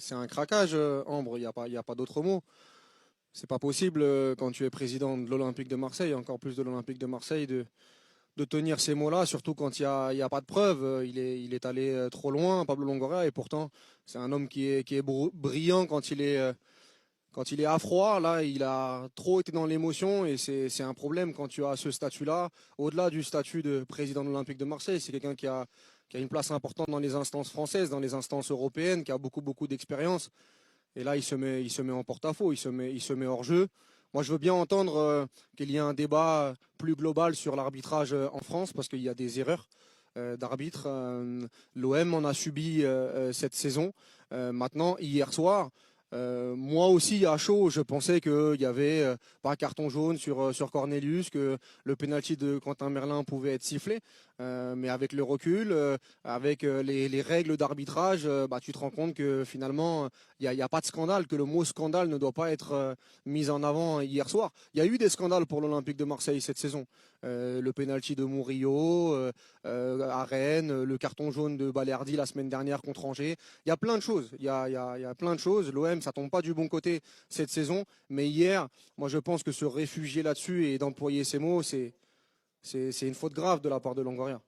C'est un craquage, Ambre, il y a pas d'autre mot. C'est pas possible quand tu es président de l'Olympique de Marseille, encore plus de l'Olympique de Marseille, de tenir ces mots-là, surtout quand il y a pas de preuves. Il est allé trop loin, Pablo Longoria, et pourtant c'est un homme qui est brillant quand il est à froid. Là, il a trop été dans l'émotion et c'est un problème quand tu as ce statut-là. Au-delà du statut de président de l'Olympique de Marseille, c'est quelqu'un qui a une place importante dans les instances françaises, dans les instances européennes, qui a beaucoup d'expérience. Et là, il se met en porte-à-faux, il se met hors jeu. Moi, je veux bien entendre qu'il y ait un débat plus global sur l'arbitrage en France, parce qu'il y a des erreurs d'arbitre. L'OM en a subi cette saison. Maintenant, hier soir, moi aussi à chaud, je pensais qu'il y avait pas carton jaune sur Cornelius, que le penalty de Quentin Merlin pouvait être sifflé. Mais avec le recul, avec les règles d'arbitrage, bah, tu te rends compte que finalement, il y a pas de scandale, que le mot scandale ne doit pas être mis en avant hier soir. Il y a eu des scandales pour l'Olympique de Marseille cette saison. Le penalty de Murillo à Rennes, le carton jaune de Balerdi la semaine dernière contre Angers. Il y a plein de choses. Il y a plein de choses. L'OM, ça tombe pas du bon côté cette saison. Mais hier, moi, je pense que se réfugier là-dessus et d'employer ces mots, c'est une faute grave de la part de Longoria.